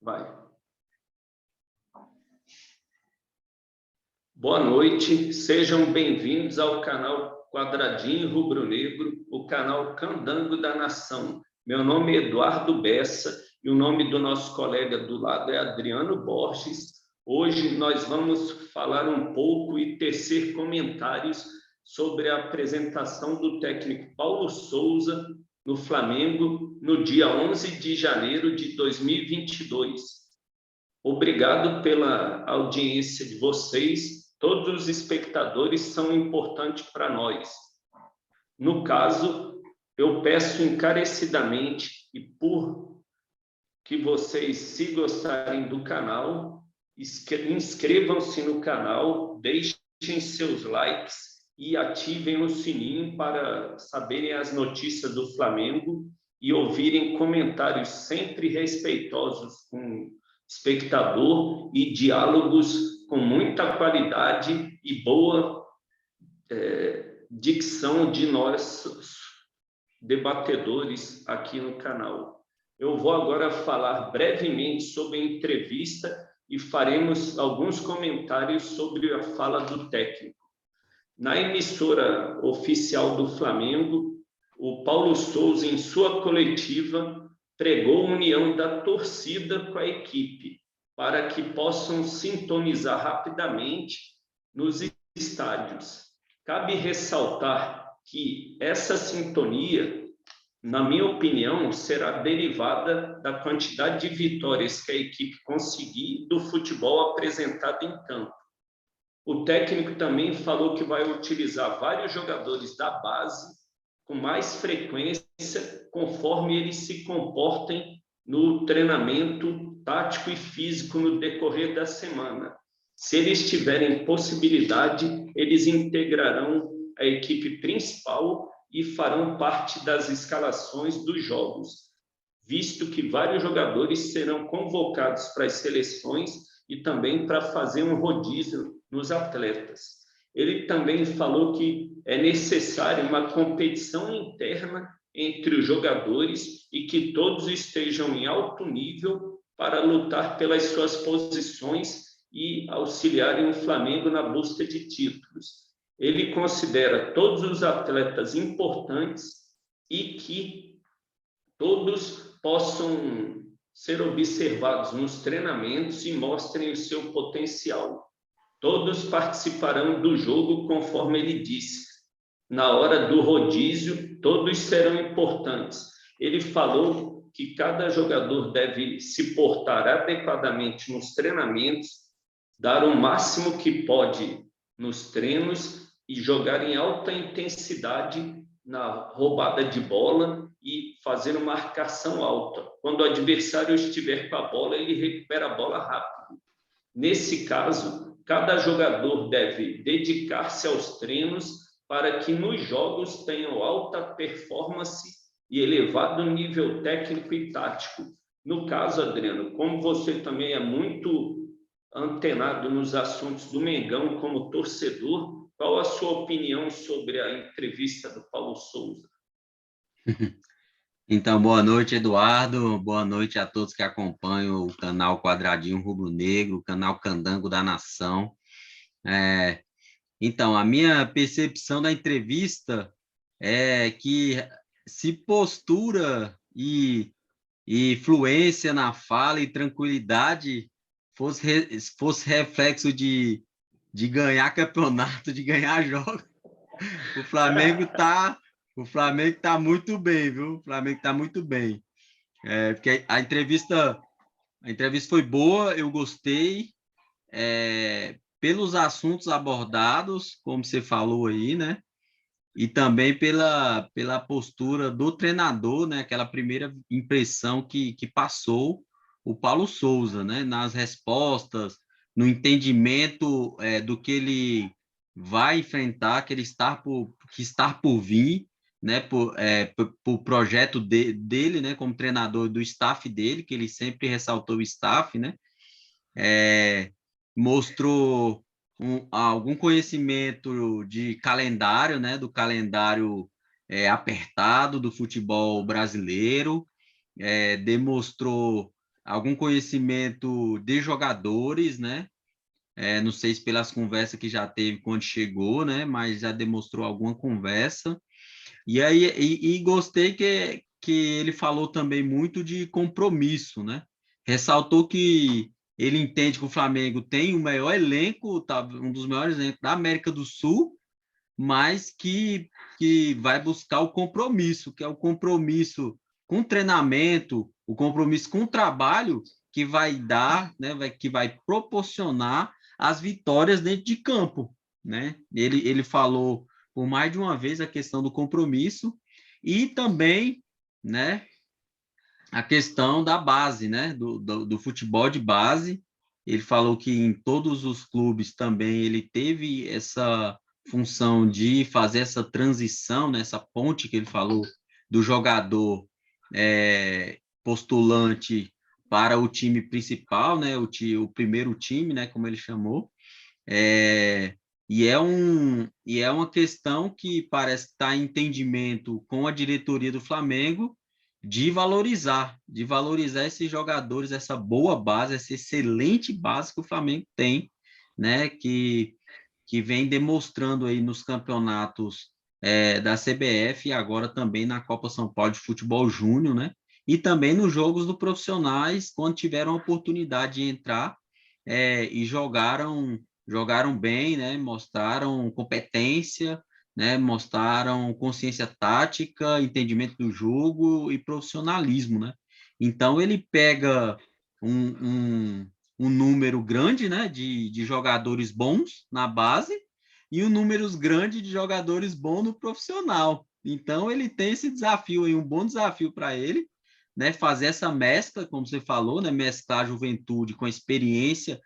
Vai. Boa noite, sejam bem-vindos ao canal Quadradinho Rubro-Negro, o canal Candango da Nação. Meu nome é Eduardo Bessa e o nome do nosso colega do lado é Adriano Borges. Hoje nós vamos falar um pouco e tecer comentários sobre a apresentação do técnico Paulo Souza no Flamengo no dia 11 de janeiro de 2022. Obrigado pela audiência de vocês. Todos os espectadores são importantes para nós. No caso, eu peço encarecidamente e por que vocês, se gostarem do canal, inscrevam-se no canal, deixem seus likes e ativem o sininho para saberem as notícias do Flamengo e ouvirem comentários sempre respeitosos com espectador e diálogos com muita qualidade e boa dicção de nós debatedores aqui no canal. Eu vou agora falar brevemente sobre a entrevista e faremos alguns comentários sobre a fala do técnico. Na emissora oficial do Flamengo, o Paulo Souza, em sua coletiva, pregou a união da torcida com a equipe, para que possam sintonizar rapidamente nos estádios. Cabe ressaltar que essa sintonia, na minha opinião, será derivada da quantidade de vitórias que a equipe conseguir do futebol apresentado em campo. O técnico também falou que vai utilizar vários jogadores da base com mais frequência, conforme eles se comportem no treinamento tático e físico no decorrer da semana. Se eles tiverem possibilidade, eles integrarão a equipe principal e farão parte das escalações dos jogos, visto que vários jogadores serão convocados para as seleções e também para fazer um rodízio nos atletas. Ele também falou que é necessária uma competição interna entre os jogadores e que todos estejam em alto nível para lutar pelas suas posições e auxiliarem o Flamengo na busca de títulos. Ele considera todos os atletas importantes e que todos possam ser observados nos treinamentos e mostrem o seu potencial. Todos participarão do jogo, conforme ele disse. Na hora do rodízio, todos serão importantes. Ele falou que cada jogador deve se portar adequadamente nos treinamentos, dar o máximo que pode nos treinos e jogar em alta intensidade na roubada de bola e fazer uma marcação alta. Quando o adversário estiver com a bola, ele recupera a bola rápido. Nesse caso, cada jogador deve dedicar-se aos treinos para que nos jogos tenham alta performance e elevado nível técnico e tático. No caso, Adriano, como você também é muito antenado nos assuntos do Mengão como torcedor, qual a sua opinião sobre a entrevista do Paulo Souza? Então, boa noite, Eduardo. Boa noite a todos que acompanham o canal Quadradinho Rubro-Negro, o canal Candango da Nação. Então, a minha percepção da entrevista é que se postura e fluência na fala e tranquilidade fosse reflexo de ganhar campeonato, de ganhar jogos, o Flamengo tá muito bem, viu? O Flamengo tá muito bem. Porque a entrevista foi boa, eu gostei, pelos assuntos abordados, como você falou aí, né? E também pela postura do treinador, né? Aquela primeira impressão que passou o Paulo Souza, né? Nas respostas, no entendimento do que ele vai enfrentar, que está por vir, né? Por projeto dele, né? Como treinador, do staff dele, que ele sempre ressaltou o staff, né? Mostrou algum conhecimento de calendário, né? Do calendário apertado do futebol brasileiro, demonstrou algum conhecimento de jogadores, né? Não sei se pelas conversas que já teve quando chegou, né? Mas já demonstrou alguma conversa. E aí gostei que ele falou também muito de compromisso, né? Ressaltou que ele entende que o Flamengo tem o melhor elenco, tá, um dos maiores elencos da América do Sul, mas que vai buscar o compromisso, que é o compromisso com o treinamento, o compromisso com o trabalho que vai dar, né, que vai proporcionar as vitórias dentro de campo, né? Ele falou por mais de uma vez a questão do compromisso e também, né, a questão da base, né, do futebol de base. Ele falou que em todos os clubes também ele teve essa função de fazer essa transição, né, essa ponte que ele falou do jogador postulante para o time principal, né, o primeiro time, né, como ele chamou. E é uma questão que parece estar em entendimento com a diretoria do Flamengo de valorizar esses jogadores, essa boa base, essa excelente base que o Flamengo tem, né? Que vem demonstrando aí nos campeonatos da CBF e agora também na Copa São Paulo de Futebol Júnior, né? E também nos jogos do profissionais, quando tiveram a oportunidade de entrar e jogaram bem, né? Mostraram competência, né? Mostraram consciência tática, entendimento do jogo e profissionalismo, né? Então ele pega um número grande, né? De jogadores bons na base e um número grande de jogadores bons no profissional. Então ele tem esse desafio aí, um bom desafio para ele, né? Fazer essa mescla, como você falou, né? Mesclar a juventude com a experiência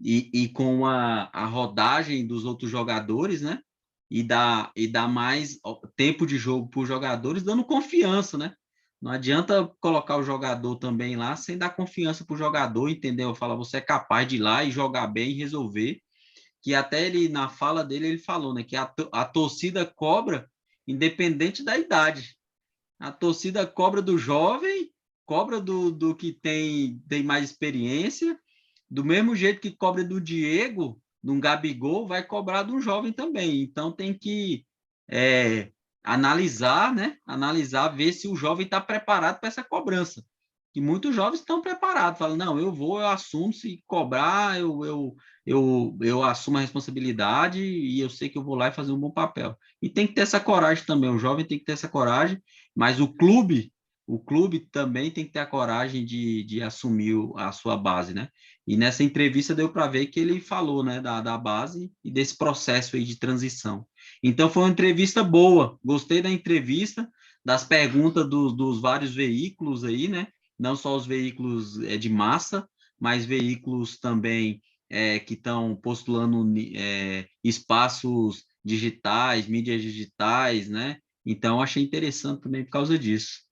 e com a rodagem dos outros jogadores, né? E dar mais tempo de jogo para os jogadores, dando confiança, né? Não adianta colocar o jogador também lá sem dar confiança para o jogador, entendeu? Fala, você é capaz de ir lá e jogar bem e resolver. Que até ele, na fala dele, ele falou, né? Que a torcida cobra independente da idade. A torcida cobra do jovem, cobra do que tem mais experiência, do mesmo jeito que cobra do Diego, de um Gabigol, vai cobrar de um jovem também. Então tem que analisar, né? Analisar, ver se o jovem está preparado para essa cobrança. E muitos jovens estão preparados, falam, não, eu assumo, se cobrar, eu assumo a responsabilidade e eu sei que eu vou lá e fazer um bom papel. E tem que ter essa coragem também, o jovem tem que ter essa coragem, mas o clube também tem que ter a coragem de assumir a sua base, né? E nessa entrevista deu para ver que ele falou, né, da base e desse processo aí de transição. Então foi uma entrevista boa, gostei da entrevista, das perguntas dos vários veículos aí, né? Não só os veículos de massa, mas veículos também que estão postulando espaços digitais, mídias digitais, né? Então, achei interessante também por causa disso.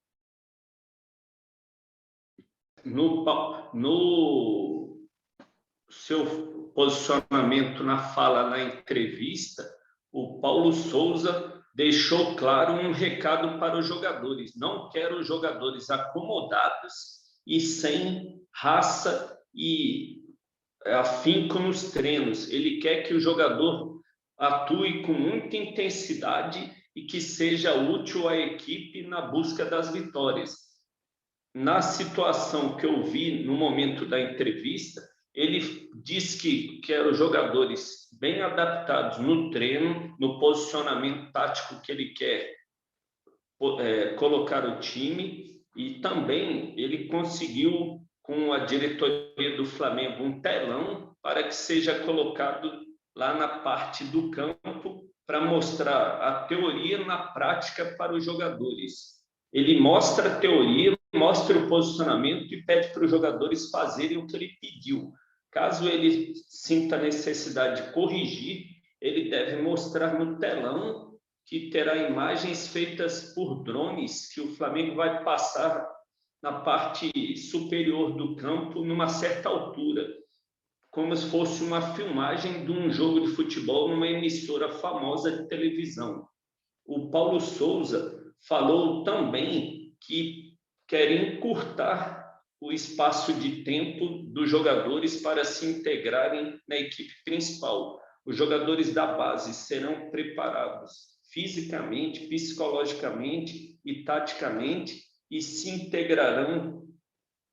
No seu posicionamento na fala, na entrevista, o Paulo Souza deixou claro um recado para os jogadores. Não quero jogadores acomodados e sem raça e afinco nos treinos. Ele quer que o jogador atue com muita intensidade e que seja útil à equipe na busca das vitórias. Na situação que eu vi no momento da entrevista, ele diz que quer os jogadores bem adaptados no treino, no posicionamento tático que ele quer colocar o time, e também ele conseguiu, com a diretoria do Flamengo, um telão para que seja colocado lá na parte do campo para mostrar a teoria na prática para os jogadores. Ele mostra a teoria, mostra o posicionamento e pede para os jogadores fazerem o que ele pediu. Caso ele sinta necessidade de corrigir, ele deve mostrar no telão, que terá imagens feitas por drones que o Flamengo vai passar na parte superior do campo, numa certa altura, como se fosse uma filmagem de um jogo de futebol numa emissora famosa de televisão. O Paulo Souza falou também que quer encurtar o espaço de tempo dos jogadores para se integrarem na equipe principal. Os jogadores da base serão preparados fisicamente, psicologicamente e taticamente e se integrarão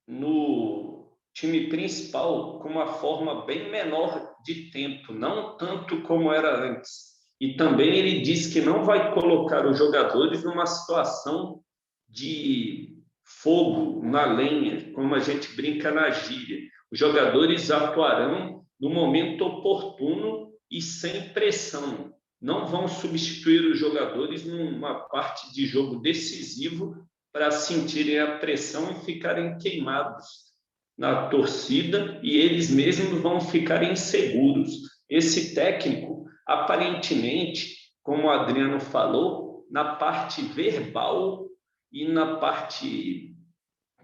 no time principal com uma forma bem menor de tempo, não tanto como era antes. E também ele diz que não vai colocar os jogadores numa situação de fogo na lenha, como a gente brinca na gíria. Os jogadores atuarão no momento oportuno e sem pressão. Não vão substituir os jogadores numa parte de jogo decisivo para sentirem a pressão e ficarem queimados na torcida e eles mesmos vão ficar inseguros. Esse técnico, aparentemente, como o Adriano falou, na parte verbal e na parte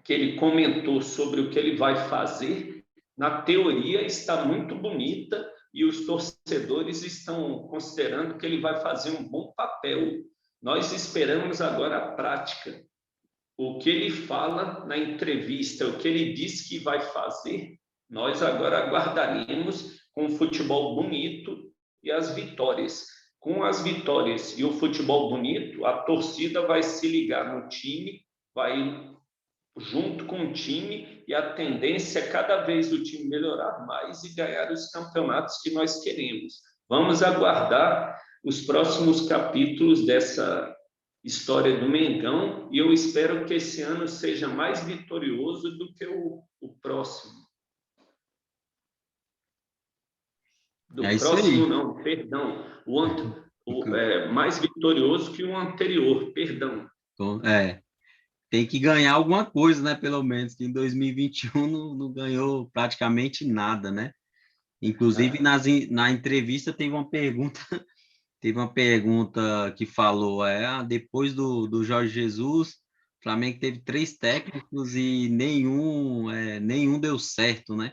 que ele comentou sobre o que ele vai fazer, na teoria está muito bonita e os torcedores estão considerando que ele vai fazer um bom papel. Nós esperamos agora a prática. O que ele fala na entrevista, o que ele diz que vai fazer, nós agora aguardaremos com o futebol bonito e as vitórias. Com as vitórias e o futebol bonito, a torcida vai se ligar no time, vai junto com o time e a tendência é cada vez o time melhorar mais e ganhar os campeonatos que nós queremos. Vamos aguardar os próximos capítulos dessa história do Mengão e eu espero que esse ano seja mais vitorioso do que o próximo. Isso aí. Não, perdão. Mais vitorioso que o anterior, perdão. Tem que ganhar alguma coisa, né? Pelo menos, que em 2021 não ganhou praticamente nada, né? Inclusive, na entrevista teve uma pergunta que falou, depois do Jorge Jesus, o Flamengo teve 3 técnicos e nenhum deu certo, né?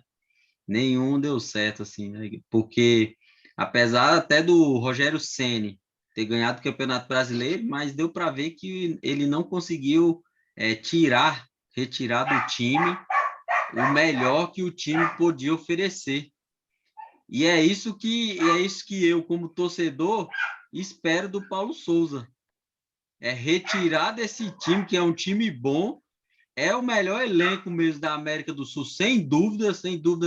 Nenhum deu certo, assim, né? Porque, apesar até do Rogério Ceni ter ganhado o Campeonato Brasileiro, mas deu para ver que ele não conseguiu retirar do time o melhor que o time podia oferecer. E é isso que eu, como torcedor, espero do Paulo Souza. É retirar desse time, que é um time bom, é o melhor elenco mesmo da América do Sul, sem dúvida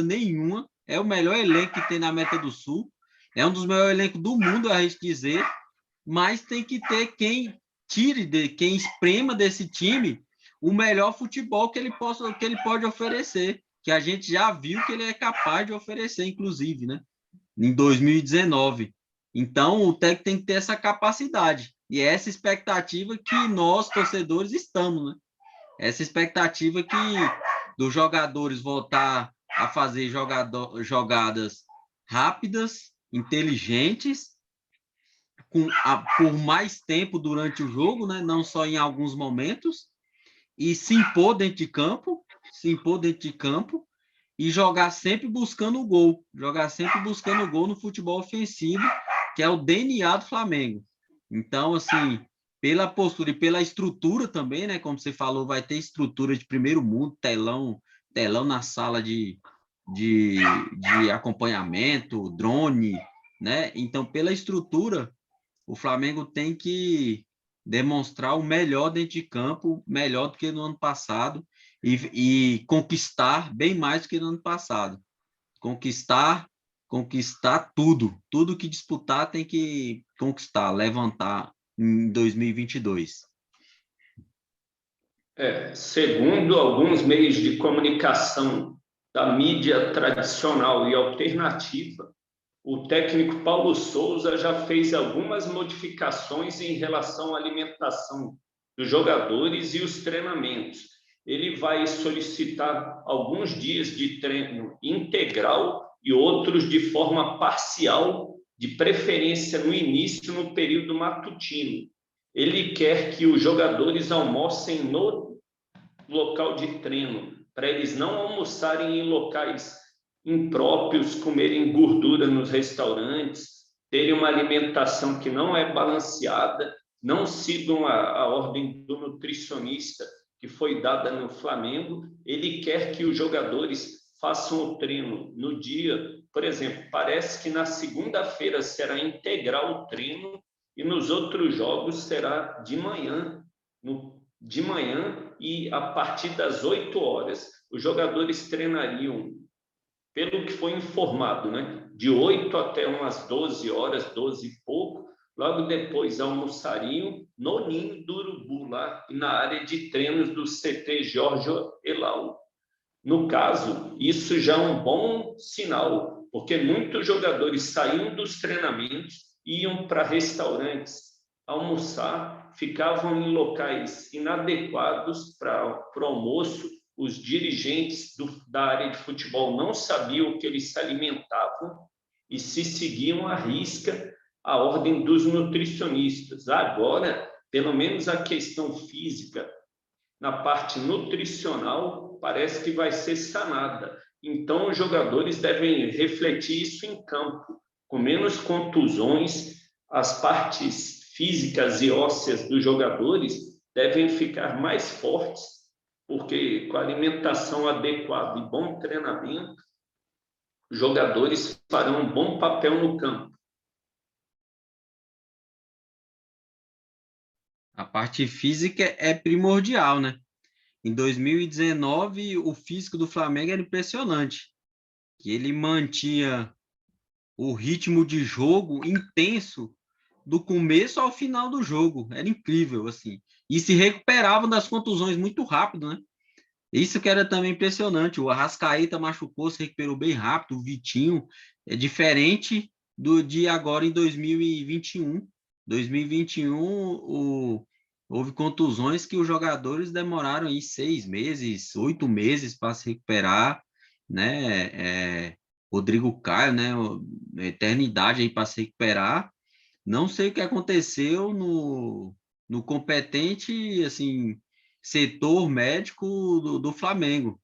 nenhuma. É o melhor elenco que tem na América do Sul. É um dos melhores elencos do mundo, a gente dizer. Mas tem que ter quem quem esprema desse time o melhor futebol que ele pode oferecer, que a gente já viu que ele é capaz de oferecer, inclusive, né? Em 2019. Então, o técnico tem que ter essa capacidade. E é essa expectativa que nós, torcedores, estamos, né? Essa expectativa dos jogadores voltar a fazer jogadas rápidas, inteligentes, por mais tempo durante o jogo, né? Não só em alguns momentos, e se impor dentro de campo e jogar sempre buscando o gol no futebol ofensivo, que é o DNA do Flamengo. Então, assim, pela postura e pela estrutura também, né? Como você falou, vai ter estrutura de primeiro mundo, telão na sala de acompanhamento, drone, né? Então, pela estrutura, o Flamengo tem que demonstrar o melhor dentro de campo, melhor do que no ano passado, e conquistar bem mais do que no ano passado. Conquistar tudo que disputar tem que conquistar, levantar em 2022. Segundo alguns meios de comunicação da mídia tradicional e alternativa, o técnico Paulo Souza já fez algumas modificações em relação à alimentação dos jogadores e os treinamentos. Ele vai solicitar alguns dias de treino integral e outros de forma parcial, de preferência no início, no período matutino. Ele quer que os jogadores almocem no local de treino, para eles não almoçarem em locais impróprios, comerem gordura nos restaurantes, terem uma alimentação que não é balanceada, não sigam a ordem do nutricionista que foi dada no Flamengo, ele quer que os jogadores façam o treino no dia, por exemplo, parece que na segunda-feira será integral o treino e nos outros jogos será de manhã, de manhã e a partir das 8 horas. Os jogadores treinariam, pelo que foi informado, né, de 8 até umas 12 horas, 12 e pouco, logo depois almoçariam no Ninho do Urubu, lá na área de treinos do CT Jorge Elal. No caso, isso já é um bom sinal, porque muitos jogadores saíam dos treinamentos, iam para restaurantes almoçar, ficavam em locais inadequados para o almoço. Os dirigentes da área de futebol não sabiam o que eles se alimentavam e se seguiam à risca a ordem dos nutricionistas. Agora, pelo menos a questão física, na parte nutricional, parece que vai ser sanada. Então, os jogadores devem refletir isso em campo, com menos contusões, as partes físicas e ósseas dos jogadores devem ficar mais fortes, porque com alimentação adequada e bom treinamento, os jogadores farão um bom papel no campo. A parte física é primordial, né? Em 2019, o físico do Flamengo era impressionante, que ele mantinha o ritmo de jogo intenso do começo ao final do jogo. Era incrível, assim. E se recuperavam das contusões muito rápido, né? Isso que era também impressionante. O Arrascaeta machucou, se recuperou bem rápido. O Vitinho é diferente de agora em 2021. 2021, houve contusões que os jogadores demoraram aí 6 meses, 8 meses para se recuperar, né? Rodrigo Caio, né? Eternidade aí para se recuperar. Não sei o que aconteceu no competente, assim, setor médico do Flamengo,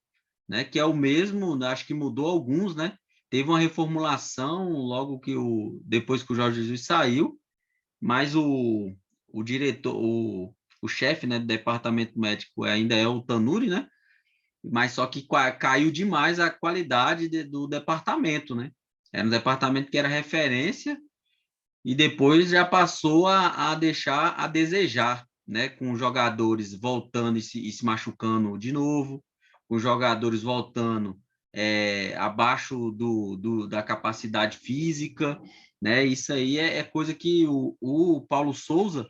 né? Que é o mesmo, acho que mudou alguns, né? Teve uma reformulação logo depois que o Jorge Jesus saiu, mas o diretor, o chefe, né, do departamento médico ainda é o Tanuri, né? Mas só que caiu demais a qualidade do departamento, né? Era um departamento que era referência e depois já passou a deixar a desejar, né? Com jogadores voltando e se machucando de novo, com jogadores voltando abaixo da capacidade física, né? Isso aí é coisa que o Paulo Souza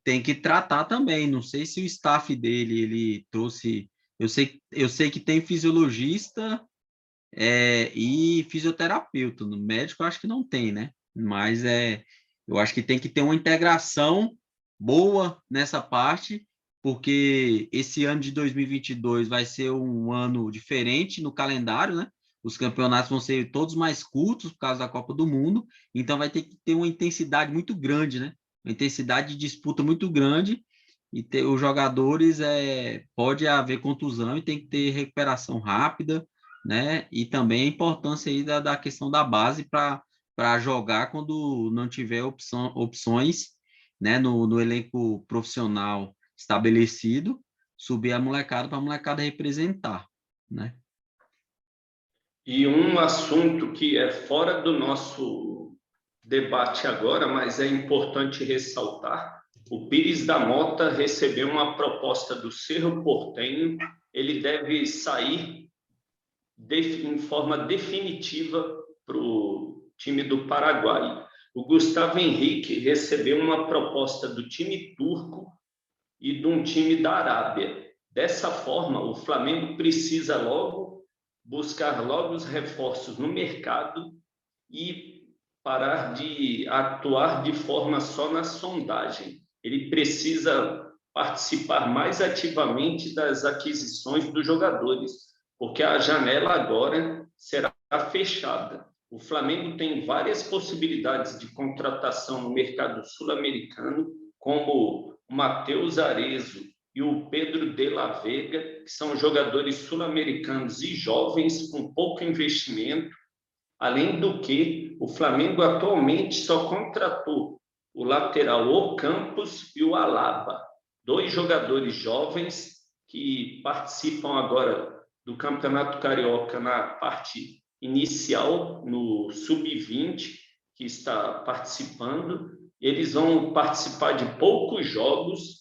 tem que tratar também. Não sei se o staff dele ele trouxe. Eu sei que tem fisiologista e fisioterapeuta. No médico, eu acho que não tem, né? Mas eu acho que tem que ter uma integração boa nessa parte, porque esse ano de 2022 vai ser um ano diferente no calendário, né? Os campeonatos vão ser todos mais curtos por causa da Copa do Mundo, então vai ter que ter uma intensidade muito grande, né? Uma intensidade de disputa muito grande e os jogadores pode haver contusão e tem que ter recuperação rápida, né? E também a importância aí da questão da base para jogar quando não tiver opções, né, no elenco profissional estabelecido, subir a molecada para a molecada representar, né? E um assunto que é fora do nosso debate agora, mas é importante ressaltar, o Pires da Mota recebeu uma proposta do Cerro Porteño, ele deve sair em forma definitiva para o time do Paraguai. O Gustavo Henrique recebeu uma proposta do time turco e de um time da Arábia. Dessa forma, o Flamengo precisa buscar logo os reforços no mercado e parar de atuar de forma só na sondagem. Ele precisa participar mais ativamente das aquisições dos jogadores, porque a janela agora será fechada. O Flamengo tem várias possibilidades de contratação no mercado sul-americano, como o Matheus Arezzo e o Pedro de la Vega, que são jogadores sul-americanos e jovens com pouco investimento. Além do que, o Flamengo atualmente só contratou o lateral Ocampos e o Alaba, 2 jogadores jovens que participam agora do Campeonato Carioca na parte inicial, no Sub-20, que está participando. Eles vão participar de poucos jogos,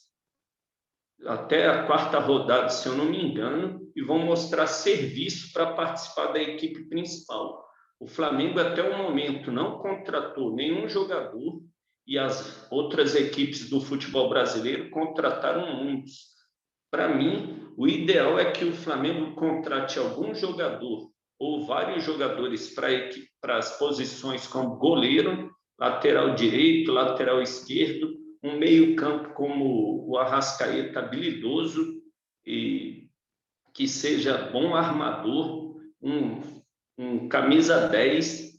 até a quarta rodada, se eu não me engano, e vão mostrar serviço para participar da equipe principal. O Flamengo, até o momento, não contratou nenhum jogador e as outras equipes do futebol brasileiro contrataram muitos. Para mim, o ideal é que o Flamengo contrate algum jogador ou vários jogadores para as posições como goleiro, lateral direito, lateral esquerdo, um meio-campo como o Arrascaeta, habilidoso e que seja bom armador, um camisa 10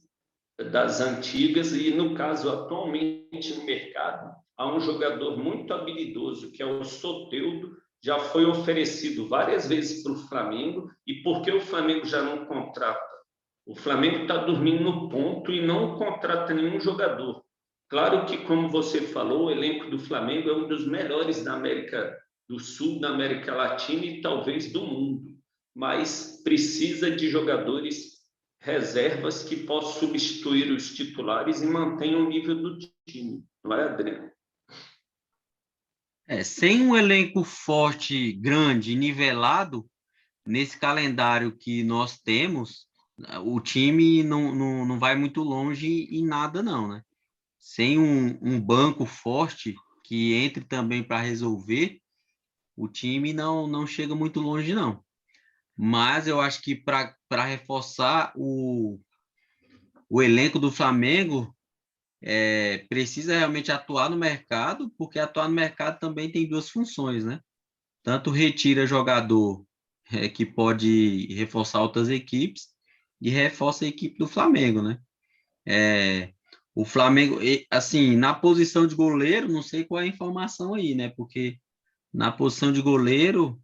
das antigas, e no caso, atualmente no mercado, há um jogador muito habilidoso, que é o Soteldo, já foi oferecido várias vezes para o Flamengo, e por que o Flamengo já não contrata? O Flamengo está dormindo no ponto e não contrata nenhum jogador. Claro que, como você falou, o elenco do Flamengo é um dos melhores da América do Sul, da América Latina e talvez do mundo, mas precisa de jogadores reservas que possam substituir os titulares e mantenham o nível do time, não é, Adriano? Sem um elenco forte, grande, nivelado, nesse calendário que nós temos, o time não vai muito longe em nada, não, né? Sem um banco forte que entre também para resolver, o time não chega muito longe, não. Mas eu acho que para reforçar o elenco do Flamengo, precisa realmente atuar no mercado, porque atuar no mercado também tem duas funções, né? Tanto retira jogador que pode reforçar outras equipes e reforça a equipe do Flamengo, né? O Flamengo, assim, na posição de goleiro, não sei qual é a informação aí, né? Porque na posição de goleiro,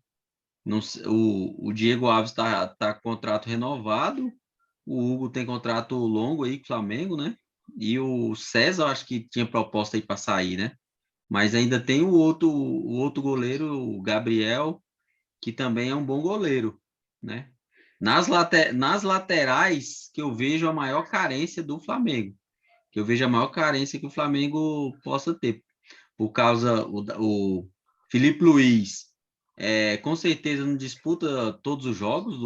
não sei, o Diego Alves tá com contrato renovado, o Hugo tem contrato longo aí com o Flamengo, né? E o César, acho que tinha proposta aí para sair, né? Mas ainda tem o outro goleiro, o Gabriel, que também é um bom goleiro, né? Nas laterais que eu vejo a maior carência do Flamengo, que eu vejo a maior carência que o Flamengo possa ter, por causa o Felipe Luiz, com certeza não disputa todos os jogos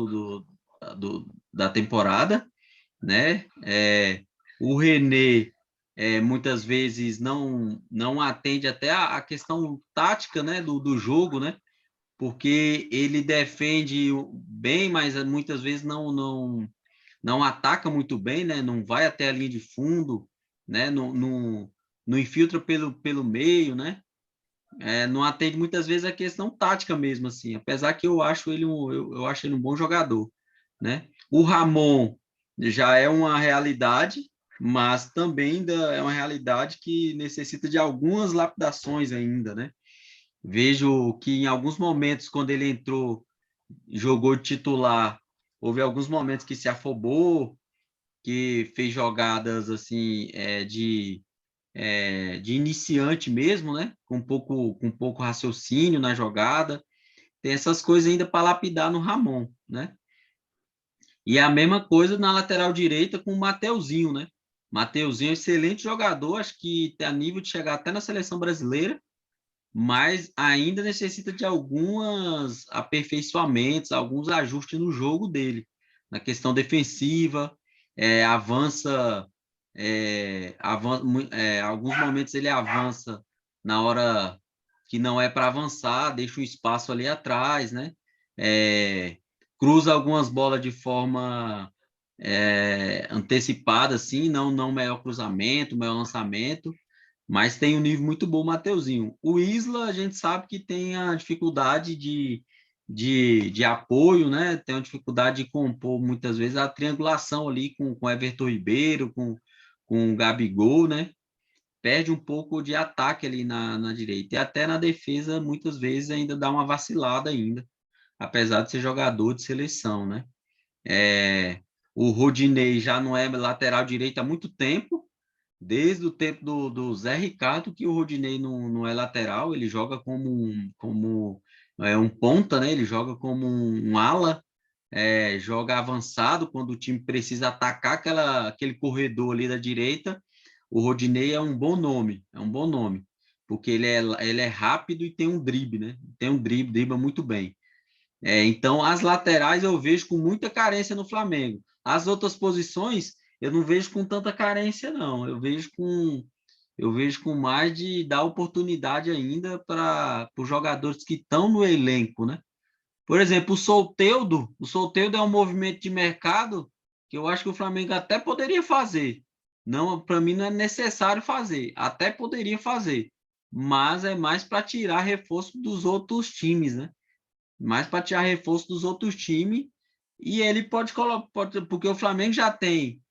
da temporada, né? O René muitas vezes não atende até a questão tática, né, do jogo, né? Porque ele defende bem, mas muitas vezes não ataca muito bem, né? Não vai até a linha de fundo, né? Não infiltra pelo meio, né? Não atende muitas vezes a questão tática mesmo, assim. Apesar que eu acho ele um bom jogador, né? O Ramon já é uma realidade, mas também ainda é uma realidade que necessita de algumas lapidações ainda, né? Vejo que em alguns momentos, quando ele entrou, jogou de titular, houve alguns momentos que se afobou, que fez jogadas assim de iniciante mesmo, né? Com pouco raciocínio na jogada. Tem essas coisas ainda para lapidar no Ramon, né? E a mesma coisa na lateral direita com o Mateuzinho, né? Mateuzinho é um excelente jogador, acho que tem a nível de chegar até na seleção brasileira, mas ainda necessita de alguns aperfeiçoamentos, alguns ajustes no jogo dele, na questão defensiva, avança, alguns momentos ele avança na hora que não é para avançar, deixa um espaço ali atrás, né? Cruza algumas bolas de forma antecipada, assim, não melhor cruzamento, melhor lançamento, mas tem um nível muito bom o Mateuzinho. O Isla, a gente sabe que tem a dificuldade de apoio, né? Tem a dificuldade de compor, muitas vezes, a triangulação ali com Everton Ribeiro, com o Gabigol, né? Perde um pouco de ataque ali na direita. E até na defesa, muitas vezes, ainda dá uma vacilada ainda, apesar de ser jogador de seleção, né? O Rodinei já não é lateral direito há muito tempo, desde o tempo do Zé Ricardo, que o Rodinei não é lateral, ele joga como é um ponta, né? Ele joga como um ala, joga avançado quando o time precisa atacar aquele corredor ali da direita. O Rodinei é um bom nome, porque ele é rápido e tem um drible, né? Tem um drible, dribla muito bem. Então, as laterais eu vejo com muita carência no Flamengo. As outras posições eu não vejo com tanta carência, não. Eu vejo com mais de dar oportunidade ainda para os jogadores que estão no elenco, né? Por exemplo, o Soteldo é um movimento de mercado que eu acho que o Flamengo até poderia fazer. Não, para mim não é necessário fazer, até poderia fazer, mas é mais para tirar reforço dos outros times, né? Mais para tirar reforço dos outros times e ele pode colocar, porque o Flamengo já tem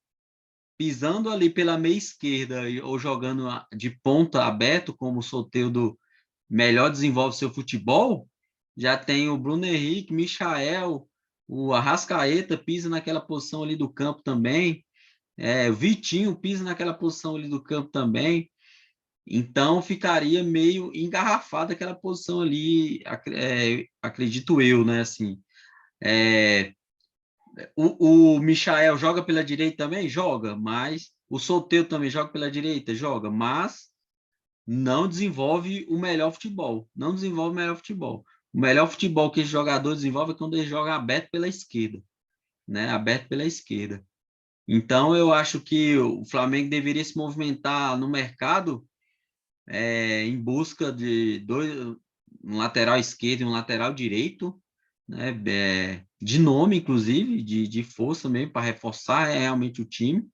pisando ali pela meia esquerda ou jogando de ponta aberto, como o Soteldo melhor desenvolve seu futebol, já tem o Bruno Henrique, Michael, o Arrascaeta pisa naquela posição ali do campo também, o Vitinho pisa naquela posição ali do campo também, então ficaria meio engarrafada aquela posição ali, acredito eu, né, assim. É, o Michael joga pela direita também? Joga, mas o Soteldo também joga pela direita? Joga, mas não desenvolve o melhor futebol. Não desenvolve o melhor futebol. O melhor futebol que esse jogador desenvolve é quando ele joga aberto pela esquerda, né? Aberto pela esquerda. Então, eu acho que o Flamengo deveria se movimentar no mercado em busca de um lateral esquerdo e um lateral direito, né? De nome, inclusive, de força mesmo, para reforçar realmente o time.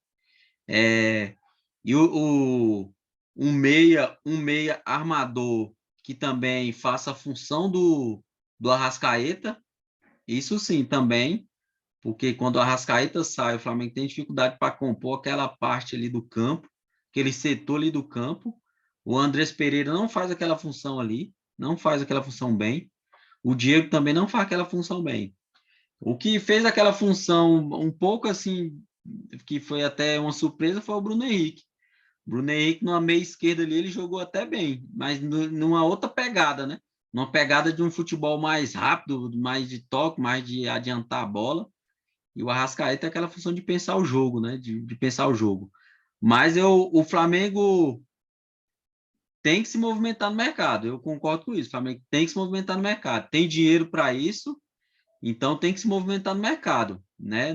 E um meia armador que também faça a função do Arrascaeta, isso sim, também, porque quando o Arrascaeta sai, o Flamengo tem dificuldade para compor aquela parte ali do campo, aquele setor ali do campo. O Andrés Pereira não faz aquela função ali, não faz aquela função bem. O Diego também não faz aquela função bem. O que fez aquela função um pouco assim, que foi até uma surpresa, foi o Bruno Henrique. Bruno Henrique, numa meia esquerda ali, ele jogou até bem, mas numa outra pegada, né? Numa pegada de um futebol mais rápido, mais de toque, mais de adiantar a bola. E o Arrascaeta é aquela função de pensar o jogo, né? De pensar o jogo. Mas o Flamengo tem que se movimentar no mercado. Eu concordo com isso. O Flamengo tem que se movimentar no mercado. Tem dinheiro para isso, então tem que se movimentar no mercado, né?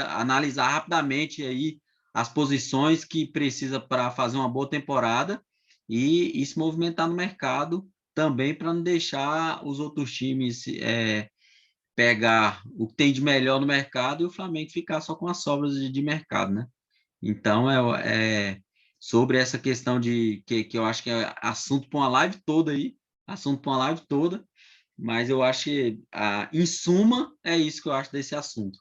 Analisar rapidamente aí as posições que precisa para fazer uma boa temporada e se movimentar no mercado também para não deixar os outros times pegar o que tem de melhor no mercado e o Flamengo ficar só com as sobras de mercado, né? Então sobre essa questão que eu acho que é assunto para uma live toda aí, assunto para uma live toda, mas eu acho que, em suma, é isso que eu acho desse assunto.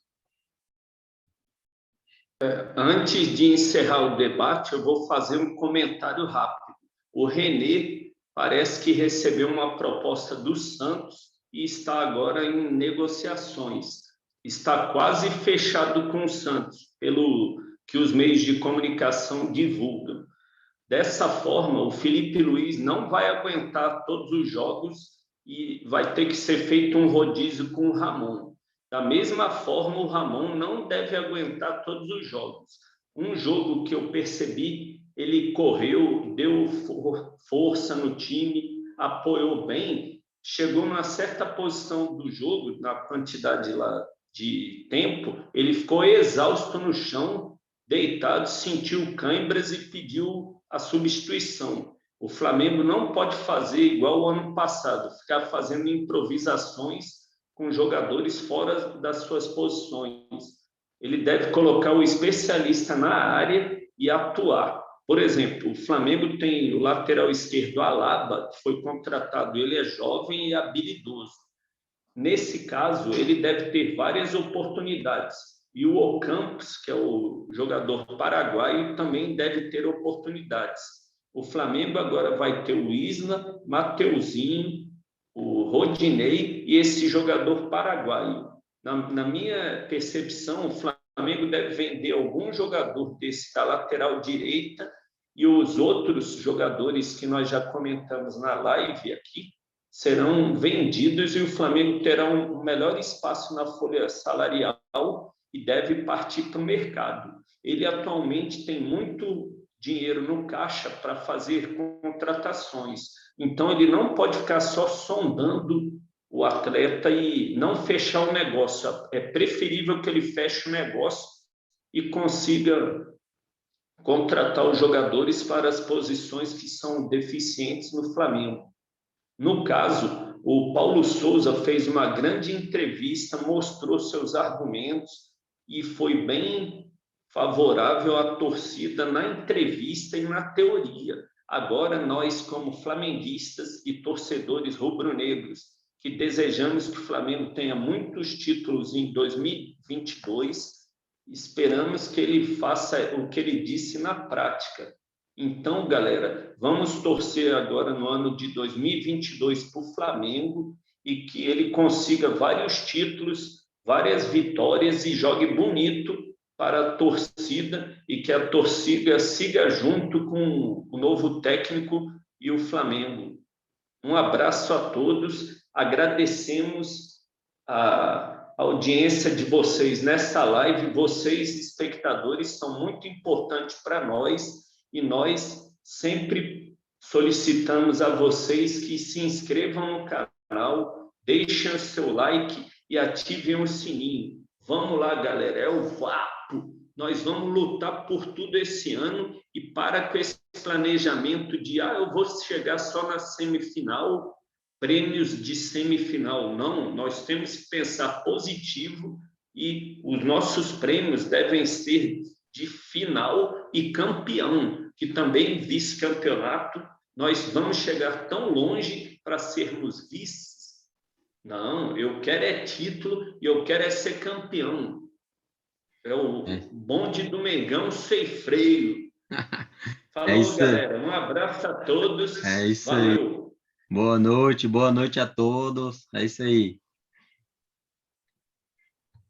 Antes de encerrar o debate, eu vou fazer um comentário rápido. O René parece que recebeu uma proposta do Santos e está agora em negociações. Está quase fechado com o Santos, pelo que os meios de comunicação divulgam. Dessa forma, o Felipe Luiz não vai aguentar todos os jogos e vai ter que ser feito um rodízio com o Ramon. Da mesma forma, o Ramon não deve aguentar todos os jogos. Um jogo que eu percebi, ele correu, deu força no time, apoiou bem, chegou numa certa posição do jogo, na quantidade lá de tempo, ele ficou exausto no chão, deitado, sentiu câimbras e pediu a substituição. O Flamengo não pode fazer igual o ano passado, ficar fazendo improvisações com jogadores fora das suas posições. Ele deve colocar o especialista na área e atuar. Por exemplo, o Flamengo tem o lateral esquerdo Alaba, que foi contratado, ele é jovem e habilidoso. Nesse caso, ele deve ter várias oportunidades. E o Ocampos, que é o jogador paraguaio, também deve ter oportunidades. O Flamengo agora vai ter o Isla, Mateuzinho, o Rodinei e esse jogador paraguaio. Na minha percepção, o Flamengo deve vender algum jogador desse da lateral direita e os outros jogadores que nós já comentamos na live aqui serão vendidos e o Flamengo terá um melhor espaço na folha salarial e deve partir para o mercado. Ele atualmente tem muito dinheiro no caixa para fazer contratações, então ele não pode ficar só sondando o atleta e não fechar o negócio. É preferível que ele feche o negócio e consiga contratar os jogadores para as posições que são deficientes no Flamengo. No caso, o Paulo Souza fez uma grande entrevista, mostrou seus argumentos e foi bem favorável à torcida na entrevista e na teoria. Agora, nós, como flamenguistas e torcedores rubro-negros, que desejamos que o Flamengo tenha muitos títulos em 2022, esperamos que ele faça o que ele disse na prática. Então, galera, vamos torcer agora no ano de 2022 para o Flamengo e que ele consiga vários títulos, várias vitórias e jogue bonito para a torcida e que a torcida siga junto com o novo técnico e o Flamengo. Um abraço a todos, agradecemos a audiência de vocês nessa live, vocês, espectadores, são muito importantes para nós e nós sempre solicitamos a vocês que se inscrevam no canal, deixem o seu like e ativem o sininho. Vamos lá, galera, é o VAPO. Nós vamos lutar por tudo esse ano e para com esse planejamento de eu vou chegar só na semifinal, prêmios de semifinal. Não, nós temos que pensar positivo e os nossos prêmios devem ser de final e campeão, que também vice-campeonato. Nós vamos chegar tão longe para sermos vices? Não, eu quero é título e eu quero é ser campeão. É o bonde do Mengão sem freio. Falou, galera. Um abraço a todos. É isso Valeu. aí. Boa noite a todos. É isso aí.